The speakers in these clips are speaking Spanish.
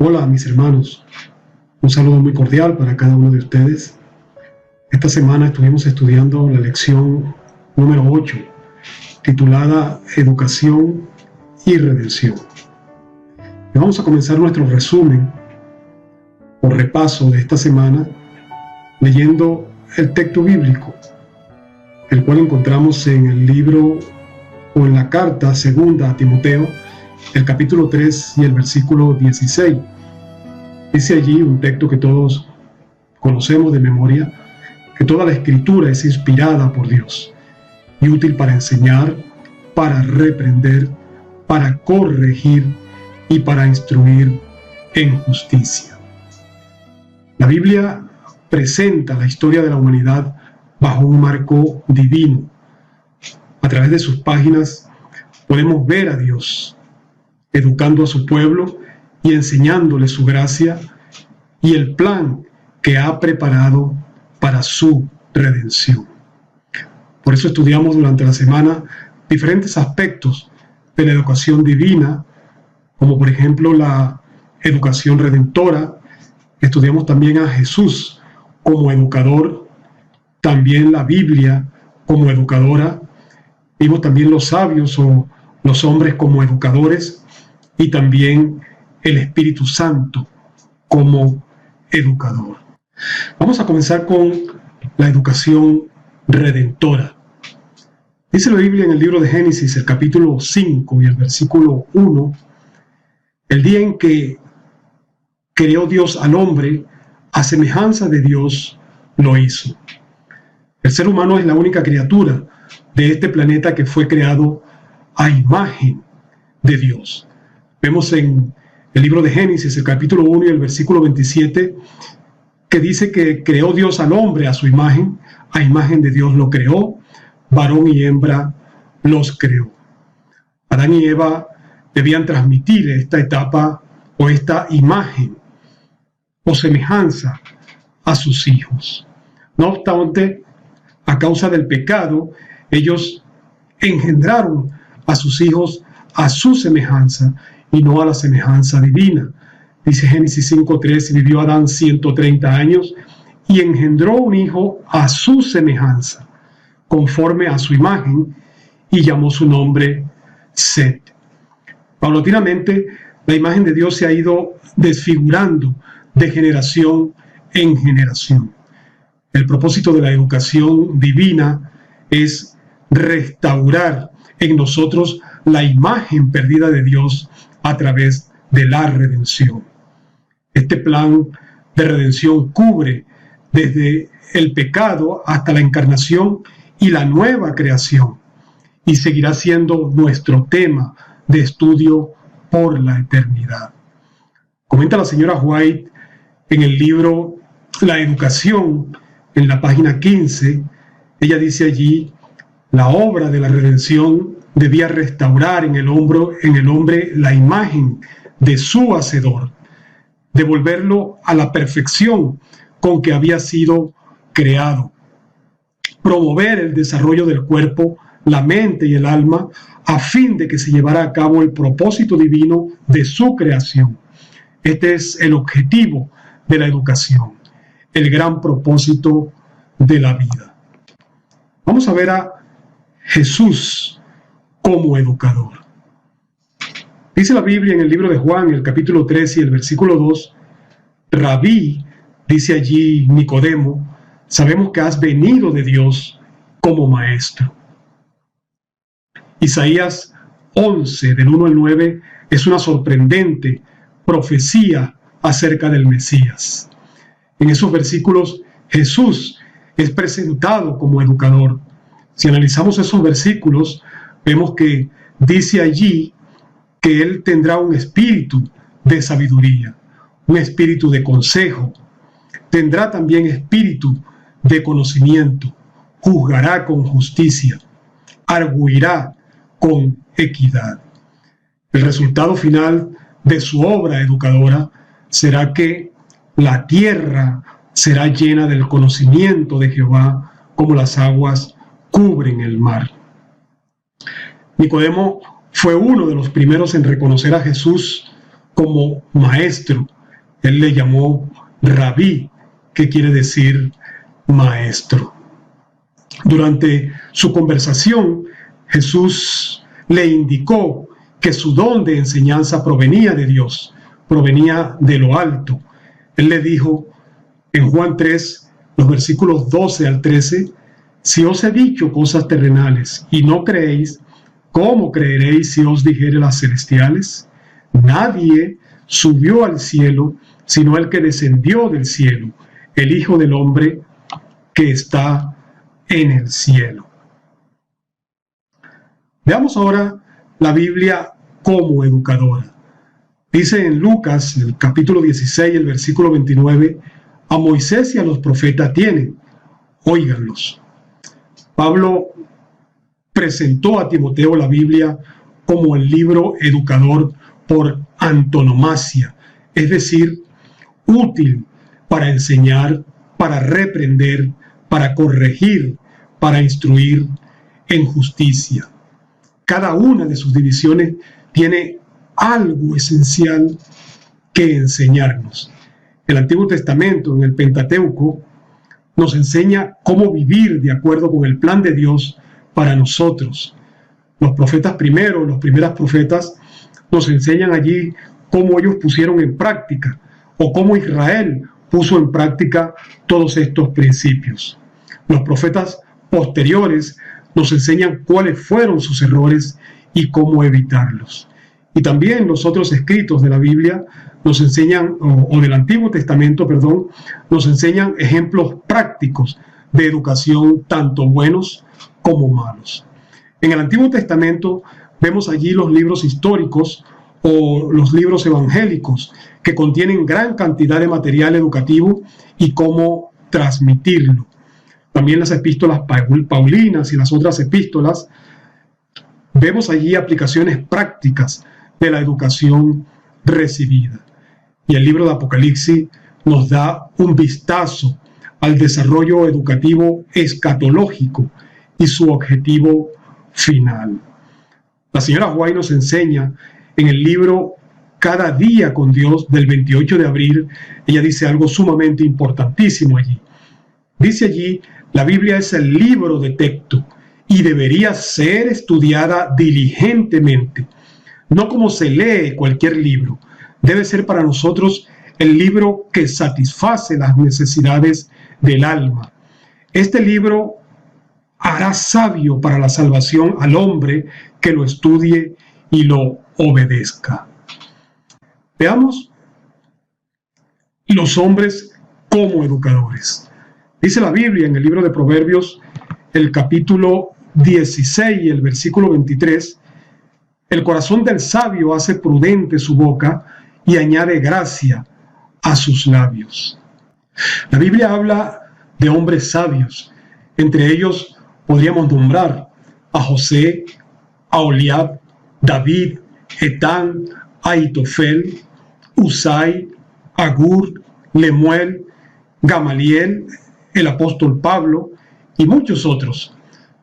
Hola mis hermanos, un saludo muy cordial para cada uno de ustedes. Esta semana estuvimos estudiando la lección número 8, titulada Educación y Redención. Y vamos a comenzar nuestro resumen o repaso de esta semana leyendo el texto bíblico, el cual encontramos en el libro o en la carta segunda a Timoteo, el capítulo 3 y el versículo 16. Dice allí un texto que todos conocemos de memoria, que toda la escritura es inspirada por Dios y útil para enseñar, para reprender, para corregir y para instruir en justicia. La Biblia presenta la historia de la humanidad bajo un marco divino. A través de sus páginas podemos ver a Dios educando a su pueblo y enseñándole su gracia y el plan que ha preparado para su redención. Por eso estudiamos durante la semana diferentes aspectos de la educación divina, como por ejemplo la educación redentora. Estudiamos también a Jesús como educador, también la Biblia como educadora. Vimos también los sabios o los hombres como educadores y también el Espíritu Santo como educador. Vamos a comenzar con la educación redentora. Dice la Biblia en el libro de Génesis, el capítulo 5 y el versículo 1, el día en que creó Dios al hombre, a semejanza de Dios lo hizo. El ser humano es la única criatura de este planeta que fue creado a imagen de Dios. Vemos en el libro de Génesis, el capítulo 1 y el versículo 27, que dice que creó Dios al hombre a imagen de Dios lo creó, varón y hembra los creó. Adán y Eva debían transmitir esta etapa o esta imagen o semejanza a sus hijos. No obstante, a causa del pecado, ellos engendraron a sus hijos a su semejanza y no a la semejanza divina. Dice Génesis 5:3, y vivió Adán 130 años y engendró un hijo a su semejanza, conforme a su imagen, y llamó su nombre Set. Paulatinamente, la imagen de Dios se ha ido desfigurando de generación en generación. El propósito de la educación divina es restaurar en nosotros la imagen perdida de Dios a través de la redención. Este plan de redención cubre desde el pecado hasta la encarnación y la nueva creación, y seguirá siendo nuestro tema de estudio por la eternidad. Comenta la señora White en el libro La Educación, en la página 15, ella dice allí: la obra de la redención debía restaurar en el hombre la imagen de su hacedor, devolverlo a la perfección con que había sido creado, promover el desarrollo del cuerpo, la mente y el alma, a fin de que se llevara a cabo el propósito divino de su creación. Este es el objetivo de la educación, el gran propósito de la vida. Vamos a ver a Jesús como educador. Dice la Biblia en el libro de Juan, el capítulo 3 y el versículo 2, Rabí, dice allí Nicodemo, sabemos que has venido de Dios como maestro. Isaías 11, del 1 al 9, es una sorprendente profecía acerca del Mesías. En esos versículos, Jesús es presentado como educador. Si analizamos esos versículos, vemos que dice allí que Él tendrá un espíritu de sabiduría, un espíritu de consejo, tendrá también espíritu de conocimiento, juzgará con justicia, arguirá con equidad. El resultado final de su obra educadora será que la tierra será llena del conocimiento de Jehová como las aguas cubren el mar. Nicodemo fue uno de los primeros en reconocer a Jesús como maestro. Él le llamó rabí, que quiere decir maestro. Durante su conversación, Jesús le indicó que su don de enseñanza provenía de Dios, provenía de lo alto. Él le dijo en Juan 3, los versículos 12 al 13, si os he dicho cosas terrenales y no creéis, ¿cómo creeréis si os dijere las celestiales? Nadie subió al cielo, sino el que descendió del cielo, el Hijo del Hombre que está en el cielo. Veamos ahora la Biblia como educadora. Dice en Lucas, el capítulo 16, el versículo 29, a Moisés y a los profetas tienen, óiganlos. Pablo presentó a Timoteo la Biblia como el libro educador por antonomasia, es decir, útil para enseñar, para reprender, para corregir, para instruir en justicia. Cada una de sus divisiones tiene algo esencial que enseñarnos. El Antiguo Testamento, en el Pentateuco, nos enseña cómo vivir de acuerdo con el plan de Dios para nosotros. Los profetas primeros, los primeros profetas, nos enseñan allí cómo ellos pusieron en práctica o cómo Israel puso en práctica todos estos principios. Los profetas posteriores nos enseñan cuáles fueron sus errores y cómo evitarlos. Y también los otros escritos de la Biblia nos enseñan, o del Antiguo Testamento, perdón, nos enseñan ejemplos prácticos de educación, tanto buenos como malos. En el Antiguo Testamento vemos allí los libros históricos o los libros evangélicos que contienen gran cantidad de material educativo y cómo transmitirlo. También las epístolas paulinas y las otras epístolas, vemos allí aplicaciones prácticas de la educación recibida. Y el libro de Apocalipsis nos da un vistazo al desarrollo educativo escatológico y su objetivo final. La señora White nos enseña en el libro Cada día con Dios del 28 de abril, ella dice algo sumamente importantísimo allí. Dice allí, la Biblia es el libro de texto y debería ser estudiada diligentemente, no como se lee cualquier libro. Debe ser para nosotros el libro que satisface las necesidades del alma. Este libro hará sabio para la salvación al hombre que lo estudie y lo obedezca. Veamos los hombres como educadores. Dice la Biblia en el libro de Proverbios, el capítulo 16 y el versículo 23, el corazón del sabio hace prudente su boca y añade gracia a sus labios. La Biblia habla de hombres sabios. Entre ellos podríamos nombrar a José, a Oliab, David, Etán, Ahitofel, Usai, Agur, Lemuel, Gamaliel, el apóstol Pablo y muchos otros.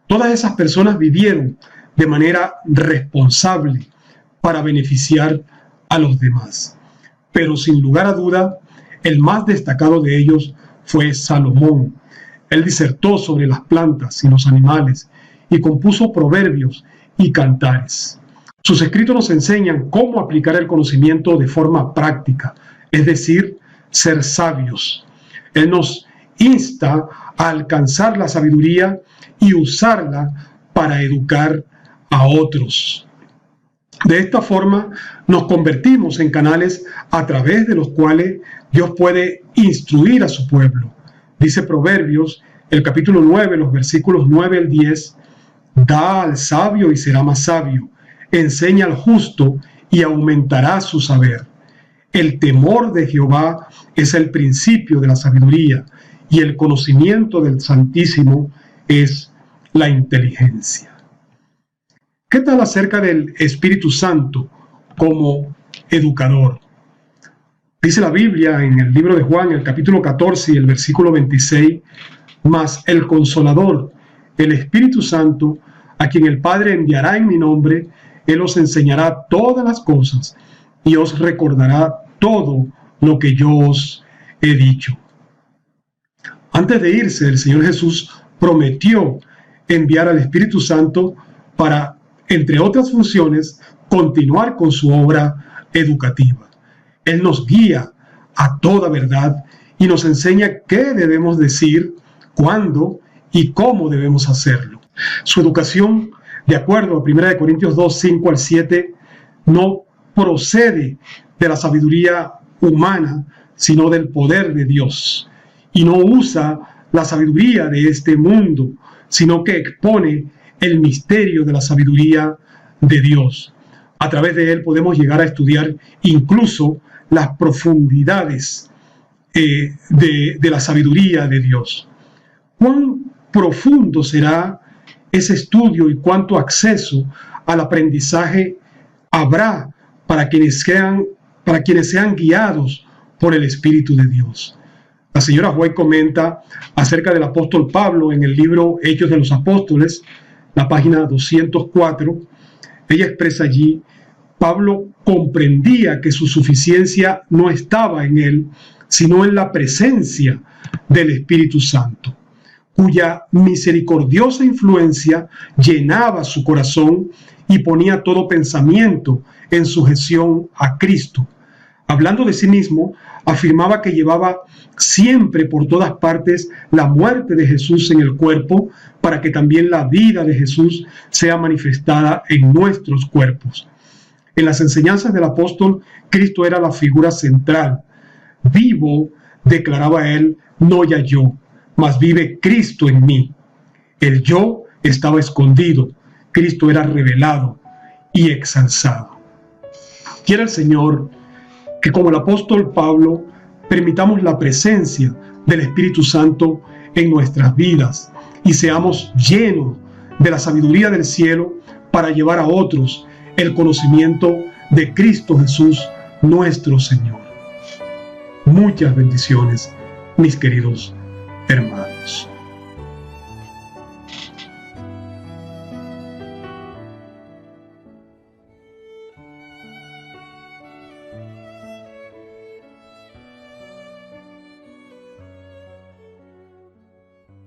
Todas esas personas vivieron de manera responsable para beneficiar a los demás. Pero sin lugar a duda, el más destacado de ellos fue Salomón. Él disertó sobre las plantas y los animales y compuso proverbios y cantares. Sus escritos nos enseñan cómo aplicar el conocimiento de forma práctica, es decir, ser sabios. Él nos insta a alcanzar la sabiduría y usarla para educar a otros. De esta forma nos convertimos en canales a través de los cuales Dios puede instruir a su pueblo. Dice Proverbios, el capítulo 9, los versículos 9 al 10, da al sabio y será más sabio, enseña al justo y aumentará su saber. El temor de Jehová es el principio de la sabiduría y el conocimiento del Santísimo es la inteligencia. ¿Qué tal acerca del Espíritu Santo como educador? Dice la Biblia en el libro de Juan, el capítulo 14 y el versículo 26, mas el Consolador, el Espíritu Santo, a quien el Padre enviará en mi nombre, Él os enseñará todas las cosas y os recordará todo lo que yo os he dicho. Antes de irse, el Señor Jesús prometió enviar al Espíritu Santo para, entre otras funciones, continuar con su obra educativa. Él nos guía a toda verdad y nos enseña qué debemos decir, cuándo y cómo debemos hacerlo. Su educación, de acuerdo a 1 Corintios 2, 5 al 7, no procede de la sabiduría humana, sino del poder de Dios. Y no usa la sabiduría de este mundo, sino que expone el misterio de la sabiduría de Dios. A través de él podemos llegar a estudiar incluso las profundidades de la sabiduría de Dios. ¿Cuán profundo será ese estudio y cuánto acceso al aprendizaje habrá para quienes sean guiados por el Espíritu de Dios? La señora White comenta acerca del apóstol Pablo en el libro Hechos de los Apóstoles, la página 204. Ella expresa allí: Pablo comprendía que su suficiencia no estaba en él, sino en la presencia del Espíritu Santo, cuya misericordiosa influencia llenaba su corazón y ponía todo pensamiento en sujeción a Cristo. Hablando de sí mismo, afirmaba que llevaba siempre por todas partes la muerte de Jesús en el cuerpo, para que también la vida de Jesús sea manifestada en nuestros cuerpos. En las enseñanzas del apóstol, Cristo era la figura central. Vivo, declaraba él, no ya yo, mas vive Cristo en mí. El yo estaba escondido, Cristo era revelado y exalzado. Quiera el Señor que, como el apóstol Pablo, permitamos la presencia del Espíritu Santo en nuestras vidas y seamos llenos de la sabiduría del cielo para llevar a otros el conocimiento de Cristo Jesús, nuestro Señor. Muchas bendiciones, mis queridos hermanos.